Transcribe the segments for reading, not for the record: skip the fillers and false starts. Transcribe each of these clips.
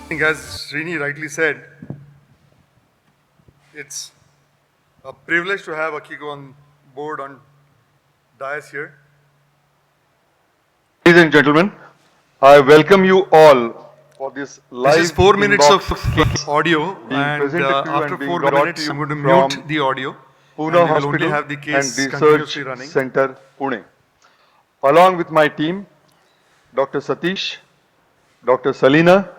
think as Srini rightly said, it's a privilege to have Akiko on board on dais here. Ladies and gentlemen, I welcome you all for this live This is 4 minutes of inbox case audio, being and presented to you after and being 4 brought to minutes, I'm you going to mute from the audio, Pune and we will only Hospital have the and case Research continuously running. Center, Pune. Along with my team, Dr. Satish, Dr. Salina,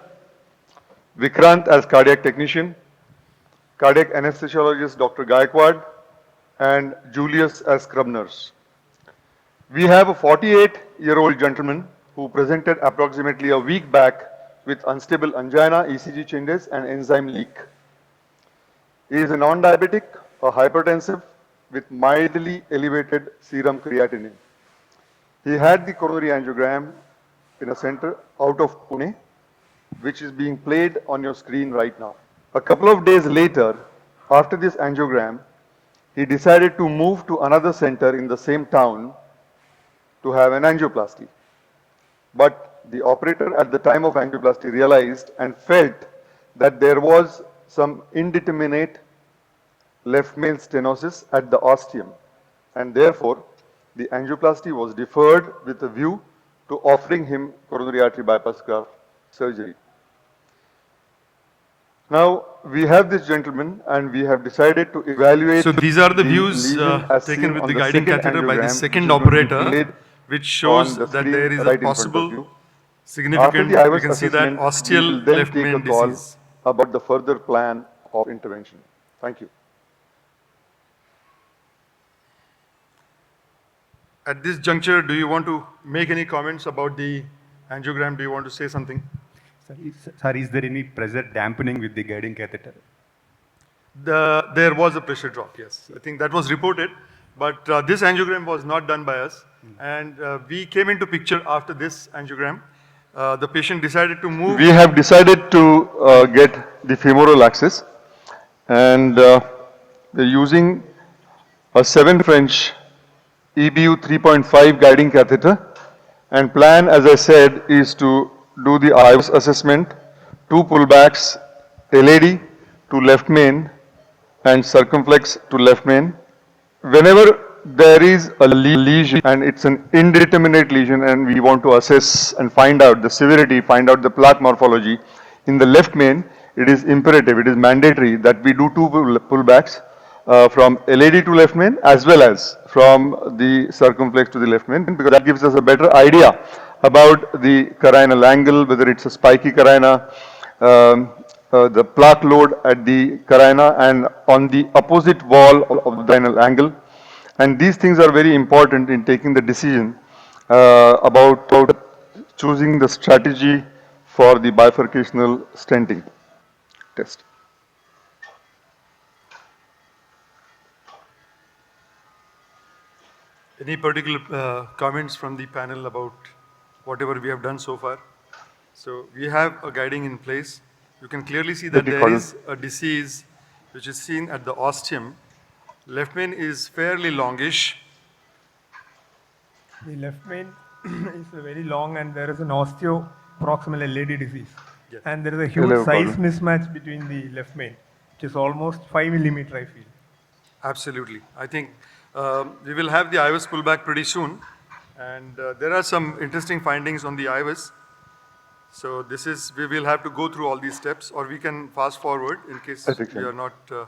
Vikrant as cardiac technician, cardiac anesthesiologist Dr. Gaikwad, and Julius as scrub nurse. We have a 48-year-old gentleman who presented approximately a week back with unstable angina, ECG changes, and enzyme leak. He is a non-diabetic, a hypertensive with mildly elevated serum creatinine. He had the coronary angiogram in a center out of Pune, which is being played on your screen right now. A couple of days later, after this angiogram, he decided to move to another center in the same town to have an angioplasty. But the operator at the time of angioplasty realized and felt that there was some indeterminate left main stenosis at the ostium, and therefore the angioplasty was deferred with a view to offering him coronary artery bypass graft surgery. Now we have this gentleman and we have decided to evaluate. So these are the views lesion as taken seen with on the the guiding second catheter by the angiogram, second which is going to be operator, played which shows on the that screen there is a right in front of possible you. After significant, the we IVUS can see that assessment, we ostial will then left take a main call disease. about the further plan of intervention. Thank you. At this juncture, do you want to make any comments about the angiogram? Do you want to say something? Sir, is there any pressure dampening with the guiding catheter? There was a pressure drop, yes. I think that was reported, but this angiogram was not done by us. And we came into picture after this angiogram. The patient decided to move. We have decided to get the femoral axis, and we're using a 7 French EBU 3.5 guiding catheter, and plan, as I said, is to do the IVUS assessment, 2 pullbacks, LAD to left main and circumflex to left main. Whenever there is a lesion and it's an indeterminate lesion and we want to assess and find out the severity, find out the plaque morphology, in the left main, it is imperative, it is mandatory that we do 2 pullbacks from LAD to left main as well as from the circumflex to the left main, because that gives us a better idea about the carinal angle, whether it's a spiky carina, the plaque load at the carina and on the opposite wall of the carinal angle. And these things are very important in taking the decision about choosing the strategy for the bifurcational stenting test. Any particular comments from the panel about whatever we have done so far? So we have a guiding in place. You can clearly see that there is a disease which is seen at the ostium. Left main is fairly longish. The left main is very long and there is an osteoproximal LAD disease. Yes. And there is a huge size mismatch between the left main, which is almost 5 millimeter, I feel. Absolutely. I think we will have the IVUS pullback pretty soon. And there are some interesting findings on the IVUS. So this is, we will have to go through all these steps, or we can fast forward in case we are not, I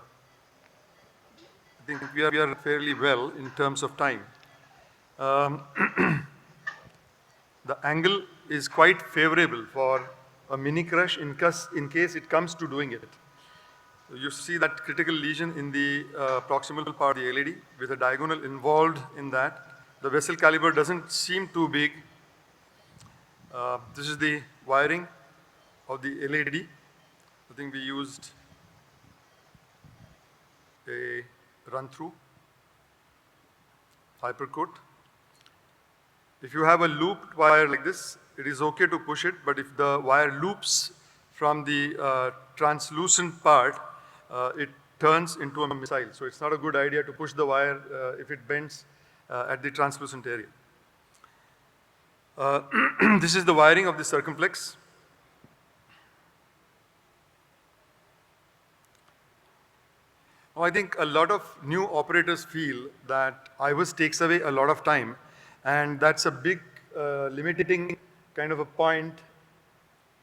think we are fairly well in terms of time. The angle is quite favorable for a mini crush in case it comes to doing it. You see that critical lesion in the proximal part of the LAD with a diagonal involved in that. The vessel caliber doesn't seem too big. This is the wiring of the LAD. I think we used a run-through hypercoat. If you have a looped wire like this, it is okay to push it, but if the wire loops from the translucent part, it turns into a missile. So it's not a good idea to push the wire if it bends at the translucent area. This is the wiring of the circumflex. Oh, I think a lot of new operators feel that IVUS takes away a lot of time, and that's a big limiting kind of a point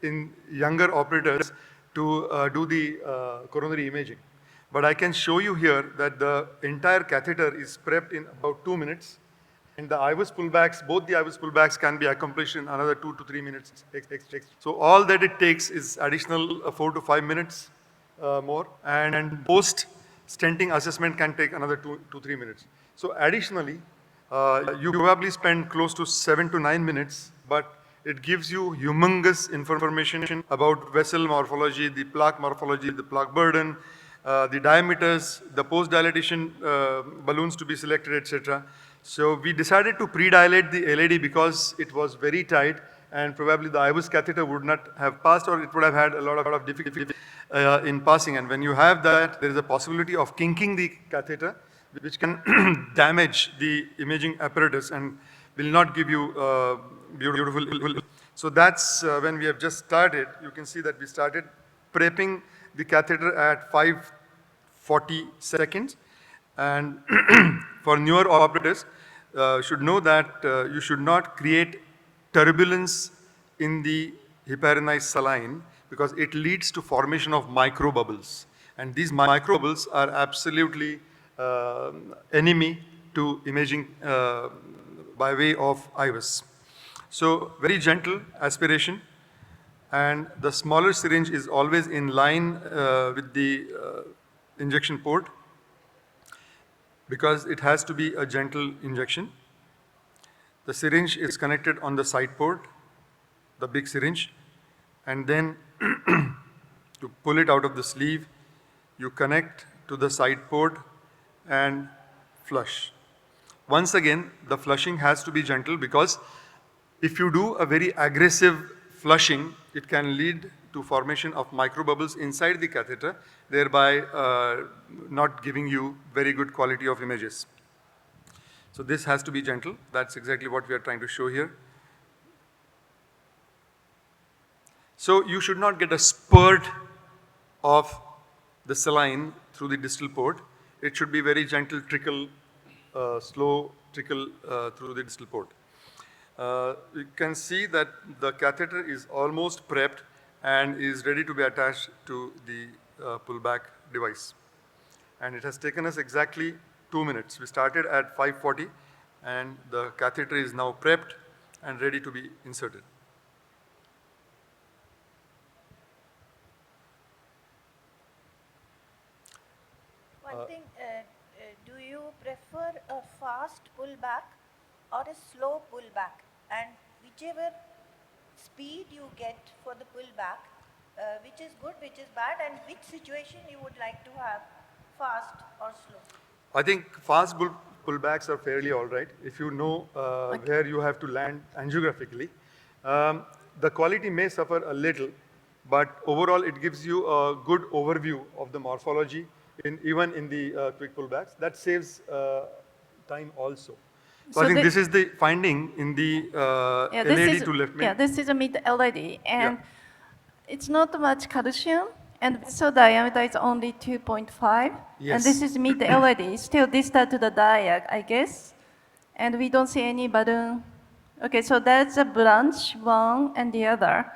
in younger operators to do the coronary imaging. But I can show you here that the entire catheter is prepped in about 2 minutes, and the IVUS pullbacks, both the IVUS pullbacks can be accomplished in another 2 to 3 minutes. So all that it takes is additional 4 to 5 minutes more, and post stenting assessment can take another 2 to 3 minutes. So additionally, you probably spend close to 7 to 9 minutes, but it gives you humongous information about vessel morphology, the plaque morphology, the plaque burden, the diameters, the post-dilatation balloons to be selected, etc. So we decided to pre-dilate the LAD because it was very tight, and probably the IVUS catheter would not have passed, or it would have had a lot of difficulty in passing. And when you have that, there is a possibility of kinking the catheter, which can damage the imaging apparatus and will not give you beautiful. So that's when we have just started. You can see that we started prepping the catheter at 5:40 seconds. And for newer operators, should know that you should not create turbulence in the hyperinized saline, because it leads to formation of microbubbles. And these microbubbles are absolutely enemy to imaging by way of IVUS. So very gentle aspiration, and the smaller syringe is always in line with the injection port, because it has to be a gentle injection. The syringe is connected on the side port, the big syringe, and then to pull it out of the sleeve, you connect to the side port and flush. Once again, the flushing has to be gentle, because if you do a very aggressive flushing, it can lead to formation of microbubbles inside the catheter, thereby not giving you very good quality of images. So this has to be gentle. That's exactly what we are trying to show here. So you should not get a spurt of the saline through the distal port. It should be very gentle trickle, slow trickle through the distal port. You can see that the catheter is almost prepped and is ready to be attached to the pullback device. And it has taken us exactly 2 minutes. We started at 5:40, and the catheter is now prepped and ready to be inserted. One thing, do you prefer a fast pullback or a slow pullback? And whichever speed you get for the pullback, which is good, which is bad, and which situation you would like to have fast or slow? I think fast pullbacks are fairly all right if you know where you have to land angiographically. The quality may suffer a little, but overall it gives you a good overview of the morphology even in the quick pullbacks. That saves time also. So I think this is the finding in the LAD to left main. Yeah, this is a mid-LAD, and it's not much calcium, and vessel diameter is only 2.5, and this is mid-LAD, still distal to the diag, I guess, and we don't see any balloon. Okay, so that's a branch, one and the other.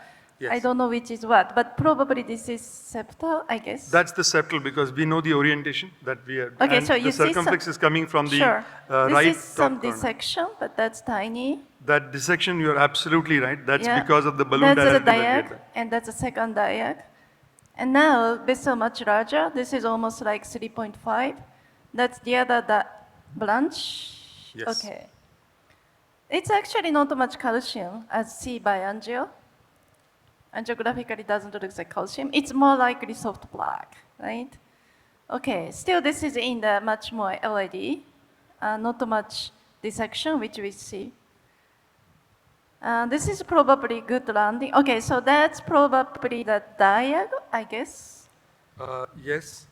I don't know which is what, but probably this is septal, I guess. That's the septal, because we know the orientation that we have. Okay, and so you the circumflex is coming from the right this is some top corner. dissection, but that's tiny. That dissection, you're absolutely right. That's because of the balloon that's diameter. The diag, and that's the second diag. And now, vessel much larger. This is almost like 3.5. That's the other branch. Yes. Okay. It's actually not much calcium, as seen by angio. Angiographically doesn't look like calcium. It's more likely soft plaque, right? Okay, still this is in the much more LAD, not much dissection, which we see. This is probably good landing. Okay, so that's probably the diag, I guess. Yes.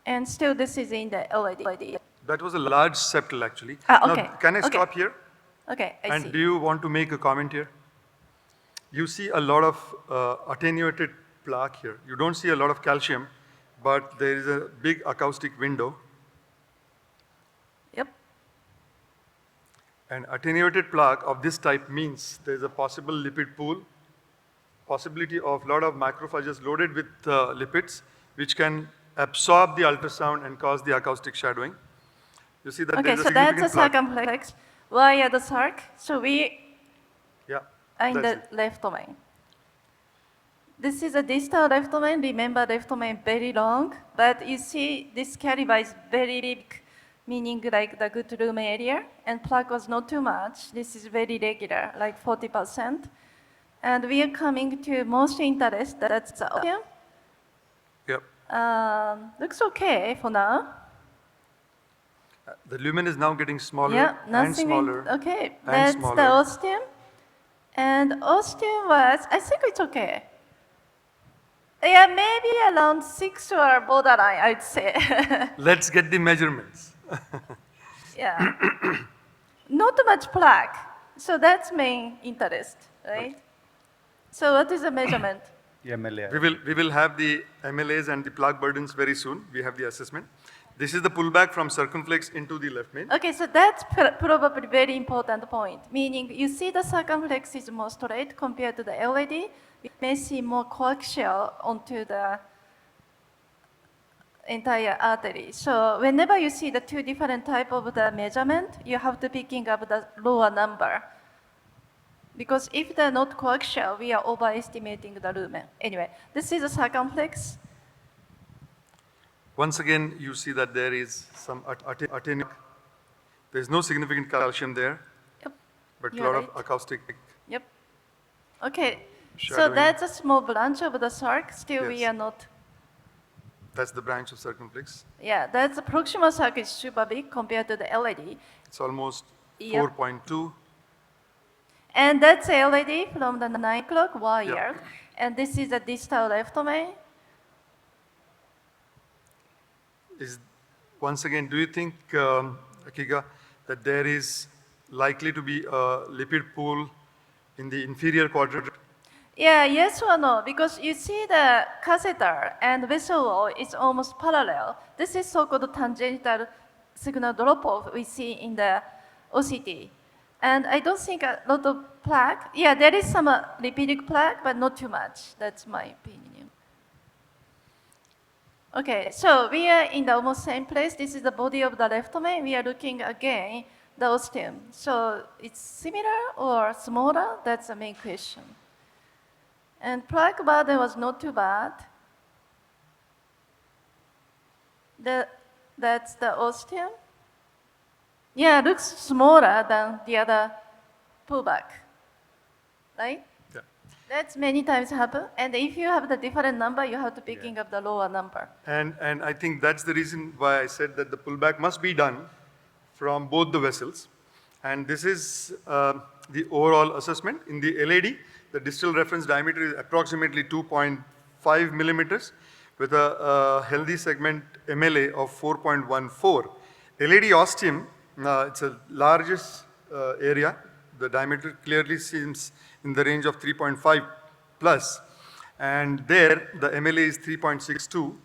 And still this is in the LAD. That was a large septal, actually. Okay. Now, can I stop here? Okay, I see. And do you want to make a comment here? You see a lot of attenuated plaque here. You don't see a lot of calcium, but there is a big acoustic window. Yep. An attenuated plaque of this type means there is a possible lipid pool, possibility of a lot of macrophages loaded with lipids, which can absorb the ultrasound and cause the acoustic shadowing. You see that Okay, there is a so that's a significant plaque. circumflex. Why are the circ? So we Yeah, are in the that's it. left domain. This is a distal left domain. Remember, left domain very long, but you see this caliber is very big, meaning like the good room area, and plaque was not too much. This is very regular, like 40%. And we are coming to most interest, that's the ostium. Yep. Looks okay for now. The lumen is now getting smaller Yeah, and nothing. smaller. Okay, and that's smaller. the ostium. And ostium was, I think it's okay. Yeah, maybe around 6 or borderline, I'd say. Let's get the measurements. Yeah. Not much plaque. So that's main interest, right? So what is the measurement? MLA. We will have the MLAs and the plaque burdens very soon. We have the assessment. This is the pullback from circumflex into the left main. Okay, so that's probably very important point, meaning you see the circumflex is more straight compared to the LAD. You may see more coaxial onto the entire artery. So whenever you see the two different type of the measurement, you have to picking up the lower number. Because if they're not coaxial, we are overestimating the lumen. Anyway, this is a circumflex. Once again, you see that there is some attenuation. There is no significant calcium there, Yep. but a You're lot right. of acoustic. Yep. Okay. So Shadowing. that's a small branch of the circ. Still, we Yes. are not. That's the branch of circumflex. Yeah, that's the proximal circ is super big compared to the LAD. It's almost Yep. 4.2. And that's LAD from the 9 o'clock wire. And this is the distal left domain. Once again, do you think, Akika, that there is likely to be a lipid pool in the inferior quadrant? Yeah, yes or no? Because you see the catheter and vessel wall is almost parallel. This is so-called tangential signal drop-off we see in the OCT. And I don't think a lot of plaque. Yeah, there is some lipidic plaque, but not too much. That's my opinion. Okay, so we are in the almost same place. This is the body of the left domain. We are looking again the ostium. So it's similar or smaller? That's the main question. And plaque burden was not too bad. That's the ostium. Yeah, looks smaller than the other pullback, right? Yeah. That's many times happen. And if you have the different number, you have to picking up the lower number. And I think that's the reason why I said that the pullback must be done from both the vessels. And this is the overall assessment. In the LAD, the distal reference diameter is approximately 2.5 millimeters with a healthy segment MLA of 4.14. LAD ostium, it's a largest area. The diameter clearly seems in the range of 3.5 plus. And there, the MLA is 3.62.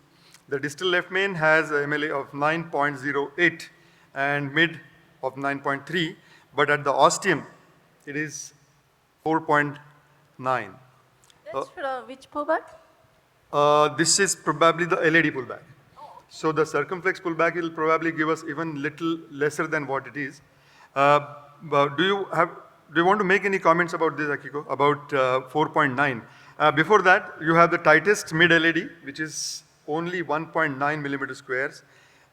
The distal left main has a MLA of 9.08 and mid of 9.3. But at the ostium, it is 4.9. That's from which pullback? This is probably the LAD pullback. So the circumflex pullback will probably give us even little lesser than what it is. But do you want to make any comments about this, Akiko, about 4.9? Before that, you have the tightest mid-LAD, which is only 1.9 millimeter squares.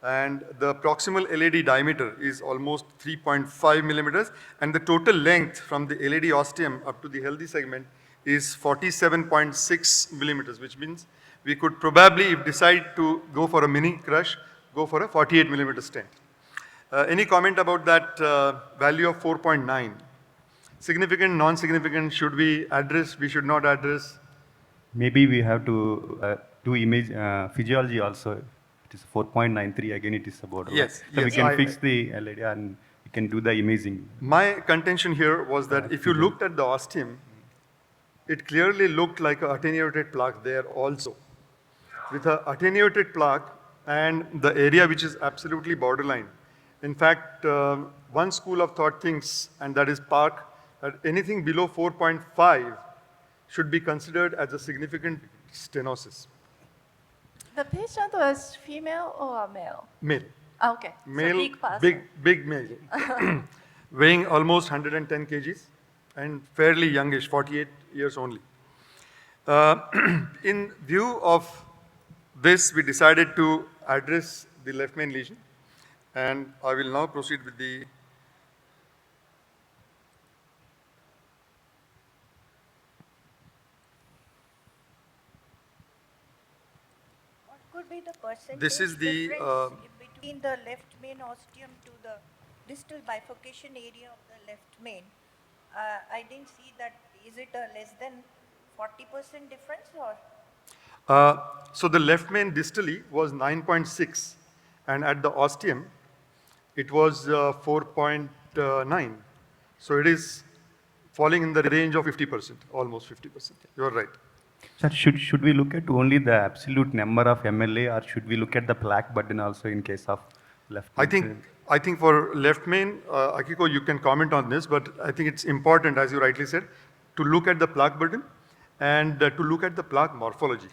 And the proximal LAD diameter is almost 3.5 millimeters. And the total length from the LAD ostium up to the healthy segment is 47.6 millimeters, which means we could probably, if decide to go for a mini crush, go for a 48 millimeter stent. Any comment about that value of 4.9? Significant, non-significant, should we address, we should not address? Maybe we have to do image physiology also. It is 4.93, again it is about. Yes, So we yes, can fix the LAD and we can do the imaging. My contention here was that if you looked at the ostium, it clearly looked like an attenuated plaque there also. with a attenuated plaque and the area which is absolutely borderline. In fact, one school of thought thinks, and that is PARC, that anything below 4.5 should be considered as a significant stenosis. The patient was female or male? Male. Okay, so Male, big person. big male, weighing almost 110 kgs and fairly youngish, 48 years only. In view of this, we decided to address the left main lesion, and I will now proceed with the What could be the percentage This is the, difference between the left main ostium to the distal bifurcation area of the left main? I didn't see that. Is it a less than 40% difference or? so the left main distally was 9.6, and at the ostium, it was 4.9. So it is falling in the range of 50%, almost 50%. You are right. Sir, should we look at only the absolute number of MLA, or should we look at the plaque burden also in case of left? I think for left main, Akiko, you can comment on this, but I think it's important, as you rightly said, to look at the plaque burden and to look at the plaque morphology.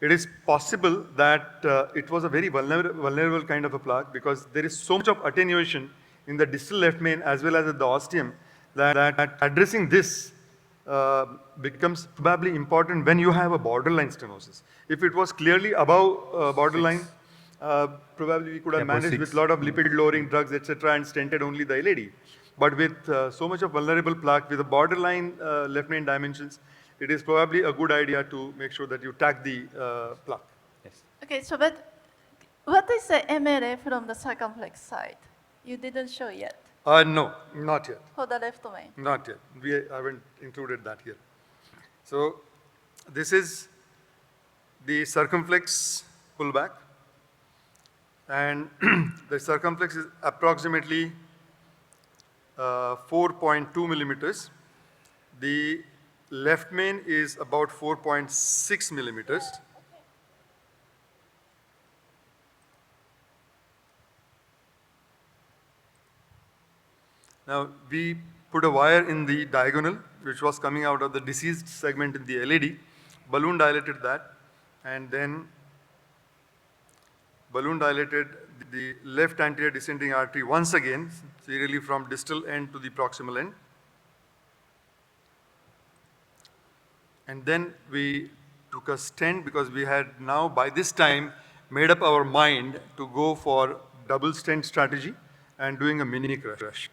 It is possible that it was a very vulnerable kind of a plaque because there is so much of attenuation in the distal left main as well as at the ostium that addressing this becomes probably important when you have a borderline stenosis. If it was clearly above borderline, probably we could have managed with a lot of lipid-lowering drugs, etc., and stented only the LAD. But with so much of vulnerable plaque with a borderline left main dimensions, it is probably a good idea to make sure that you tag the plaque. Yes. Okay, so but what is the MLA from the circumflex side? You didn't show yet No, not yet. for the left main. Not yet. We haven't included that here. So this is the circumflex pullback, and the circumflex is approximately 4.2 millimeters. The left main is about 4.6 millimeters. Now, we put a wire in the diagonal, which was coming out of the diseased segment in the LAD, balloon dilated that, and then balloon dilated the left anterior descending artery once again, serially from distal end to the proximal end. And then we took a stent because we had now by this time made up our mind to go for double stent strategy and doing a mini crush.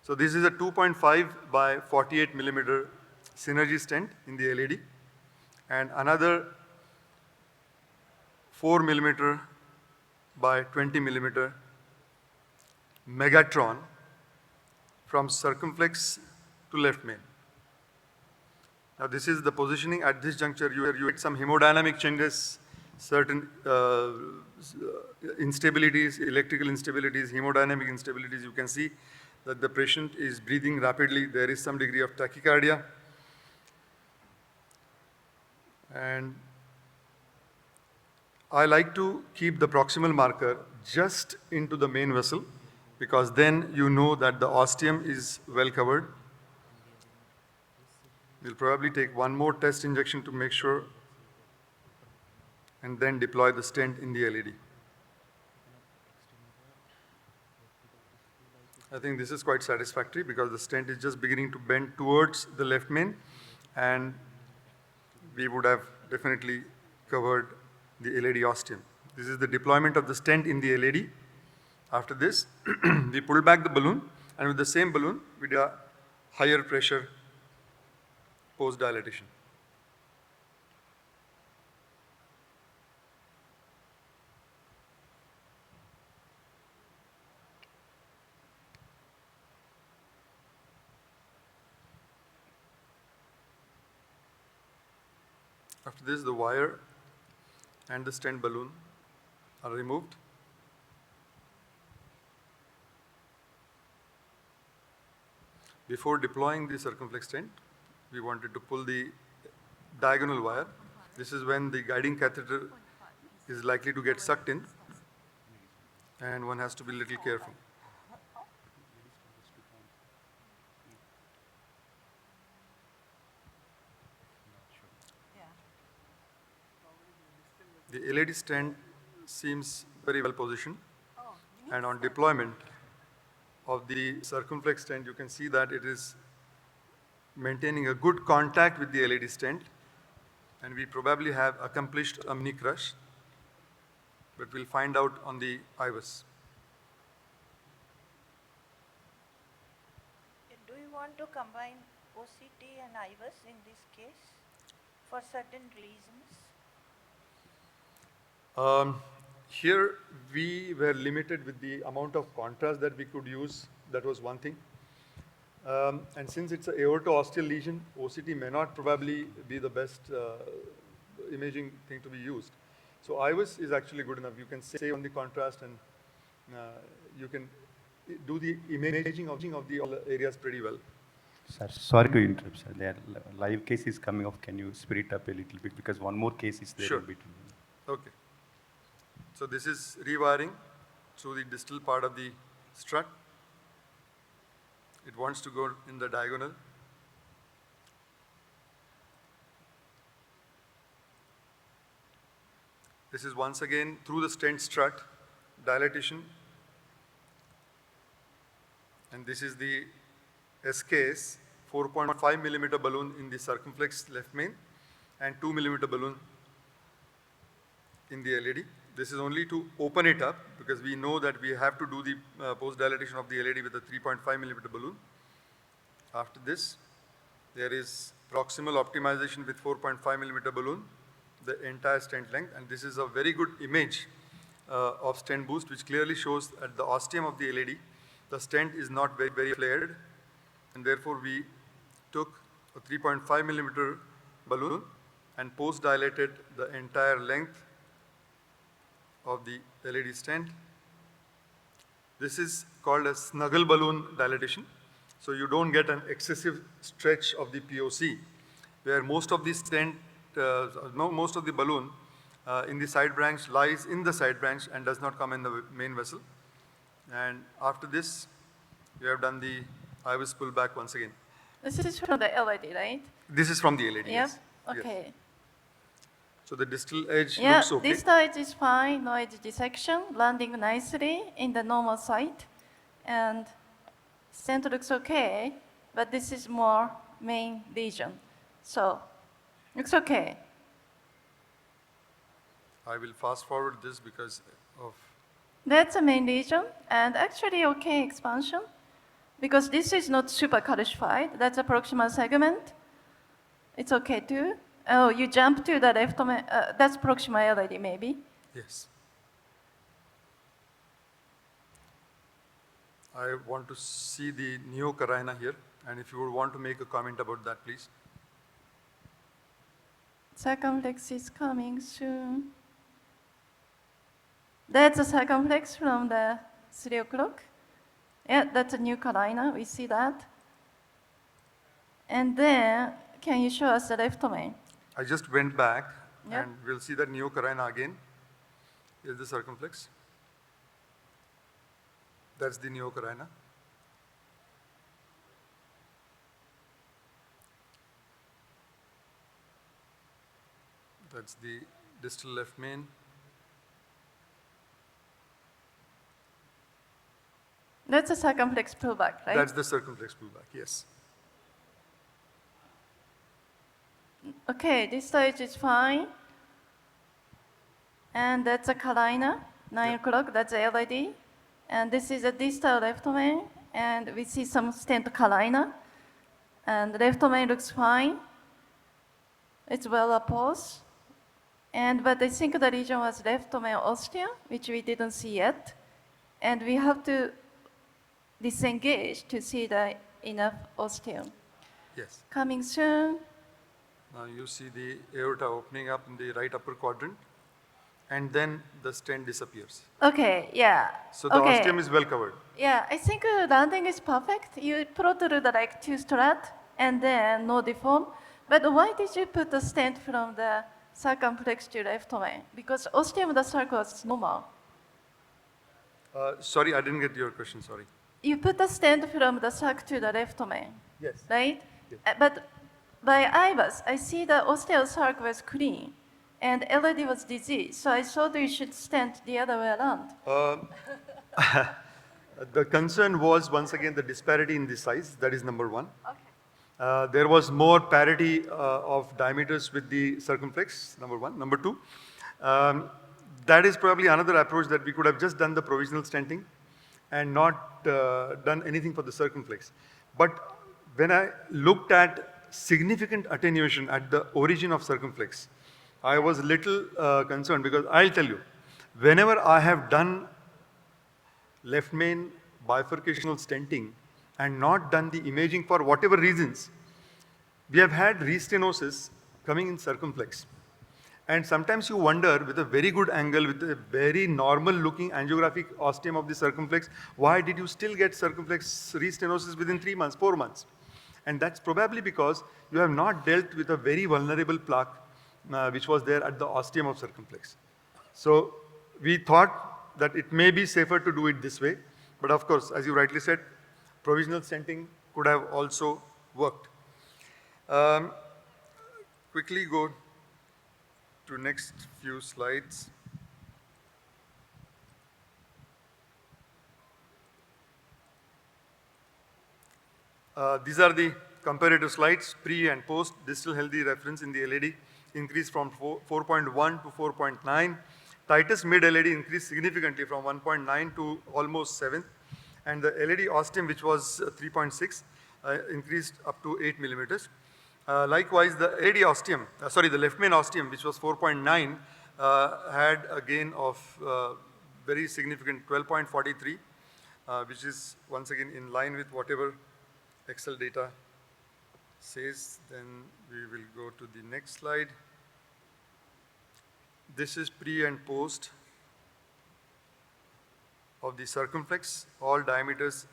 So this is a 2.5 by 48 millimeter synergy stent in the LAD, and another 4 millimeter by 20 millimeter Megatron from circumflex to left main. Now this is the positioning at this juncture. You had some hemodynamic changes, certain instabilities, electrical instabilities, hemodynamic instabilities. You can see that the patient is breathing rapidly. There is some degree of tachycardia. And I like to keep the proximal marker just into the main vessel because then you know that the ostium is well covered. We'll probably take one more test injection to make sure and then deploy the stent in the LAD. I think this is quite satisfactory because the stent is just beginning to bend towards the left main, and we would have definitely covered the LAD ostium. This is the deployment of the stent in the LAD. After this, we pull back the balloon, and with the same balloon, we do a higher pressure post-dilatation. After this, the wire and the stent balloon are removed. Before deploying the circumflex stent, we wanted to pull the diagonal wire. This is when the guiding catheter is likely to get sucked in, and one has to be a little careful. The LED stand seems very well positioned, and on deployment of the circumflex stent, you can see that it is maintaining a good contact with the LED stent, and we probably have accomplished a mini crush, but we'll find out on the IVUS. Do you want to combine OCT and IVUS in this case for certain reasons? Here we were limited with the amount of contrast that we could use. That was one thing. And since it's an aorto-ostial lesion, OCT may not probably be the best imaging thing to be used. So IVUS is actually good enough. You can save on the contrast, and you can do the imaging of the areas pretty well. Sir, sorry to interrupt, sir. There are live cases coming up. Can you speed it up a little bit, because one more case is there Sure. in between. Okay. So this is rewiring through the distal part of the strut. It wants to go in the diagonal. This is once again through the stent strut, dilatation. And this is the SKS 4.5 millimeter balloon in the circumflex left main and 2 millimeter balloon in the LED. This is only to open it up, because we know that we have to do the post-dilatation of the LED with a 3.5 millimeter balloon. After this, there is proximal optimization with 4.5 millimeter balloon, the entire stent length, and this is a very good image of stent boost, which clearly shows at the ostium of the LED, the stent is not very flared, and therefore we took a 3.5 millimeter balloon and post-dilated the entire length of the LED stent. This is called a snuggle balloon dilatation. So you don't get an excessive stretch of the POC, where most of the stent, most of the balloon in the side branch lies in the side branch and does not come in the main vessel. And after this, we have done the IVUS pullback once again. This is from the LED, right? This is from the LED, Yep. yes. Okay. Yes. So the distal edge Yeah, looks okay. this edge is fine, no edge dissection, landing nicely in the normal site. And stent looks okay, but this is more main lesion. So, looks okay. I will fast forward this because of, That's a main lesion, and actually okay expansion, because this is not super calcified. That's a proximal segment. It's okay too. Oh, you jump to the left, that's proximal LED maybe. yes. I want to see the neocarina here, and if you would want to make a comment about that, please. Circumflex is coming soon. That's a circumflex from the 3 o'clock. Yeah, that's a new carina, we see that. And then, can you show us the left main? I just went back, Yep. and we'll see that neocarina again. Here's the circumflex. That's the neocarina. That's the distal left main. That's a circumflex pullback, right? That's the circumflex pullback, yes. Okay, this stage is fine. And that's a carina, 9 o'clock, that's a LED. And this is a distal left main, and we see some stent carina. And left main looks fine. It's well opposed. But I think the region was left main ostium, which we didn't see yet. And we have to disengage to see the enough ostium. Yes. Coming soon. Now you see the aorta opening up in the right upper quadrant, and then the stent disappears. Okay, yeah. So the okay. ostium is well covered. Yeah, I think landing is perfect. You protrude like 2 strut and then no deform. But why did you put the stent from the circumflex to left main? Because ostium the circle was normal. Sorry, I didn't get your question, sorry. You put the stent from the sac to the left main, Yes. right? Yes. But by IVAS, I see the ostial sac was clean and LED was diseased, so I thought you should stent the other way around. The concern was, once again, the disparity in the size. That is number one. Okay. There was more parity of diameters with the circumflex, number one. Number two, that is probably another approach that we could have just done the provisional stenting and not done anything for the circumflex. But when I looked at significant attenuation at the origin of circumflex, I was little concerned, because I'll tell you, whenever I have done left main bifurcational stenting and not done the imaging for whatever reasons, we have had restenosis coming in circumflex. And sometimes you wonder, with a very good angle, with a very normal looking angiographic ostium of the circumflex, why did you still get circumflex restenosis within 3 months, 4 months? And that's probably because you have not dealt with a very vulnerable plaque which was there at the ostium of circumflex. So we thought that it may be safer to do it this way, but of course, as you rightly said, provisional stenting could have also worked. Quickly go to next few slides. These are the comparative slides, pre and post distal healthy reference in the LED increased from 4.1 to 4.9. Titus mid LED increased significantly from 1.9 to almost 7. And the LED ostium, which was 3.6, increased up to 8 millimeters. Likewise, the LED ostium, the left main ostium, which was 4.9, had a gain of very significant 12.43, which is once again in line with whatever Excel data says. Then we will go to the next slide. This is pre and post of the circumflex, all diameters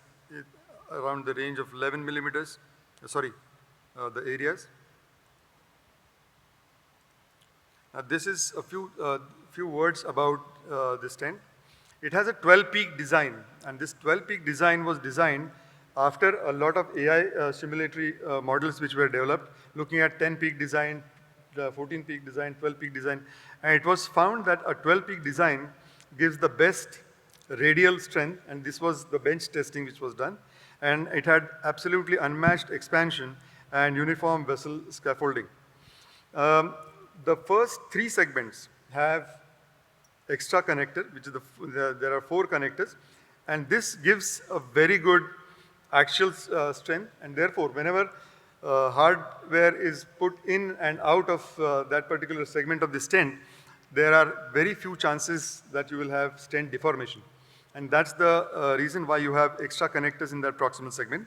around the range of 11 millimeters, the areas. Now this is a few words about this stent. It has a 12-peak design, and this 12-peak design was designed after a lot of AI simulatory models which were developed, looking at 10-peak design, 14-peak design, 12-peak design, and it was found that a 12-peak design gives the best radial strength, and this was the bench testing which was done, and it had absolutely unmatched expansion and uniform vessel scaffolding. The first 3 segments have extra connector, which is there are 4 connectors, and this gives a very good axial strength, and therefore whenever hardware is put in and out of that particular segment of the stent, there are very few chances that you will have stent deformation. And that's the reason why you have extra connectors in that proximal segment.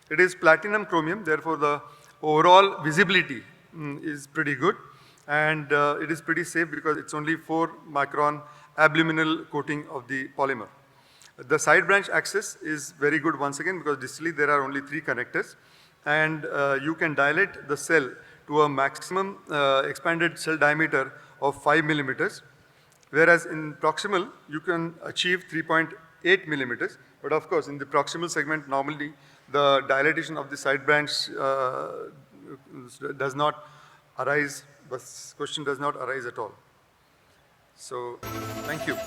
It is platinum chromium, therefore the overall visibility is pretty good, and it is pretty safe because it's only 4 micron abluminal coating of the polymer. The side branch access is very good once again, because distally there are only 3 connectors, and you can dilate the cell to a maximum expanded cell diameter of 5 millimeters, whereas in proximal you can achieve 3.8 millimeters, but of course in the proximal segment normally the dilatation of the side branch does not arise, this question does not arise at all. So, thank you.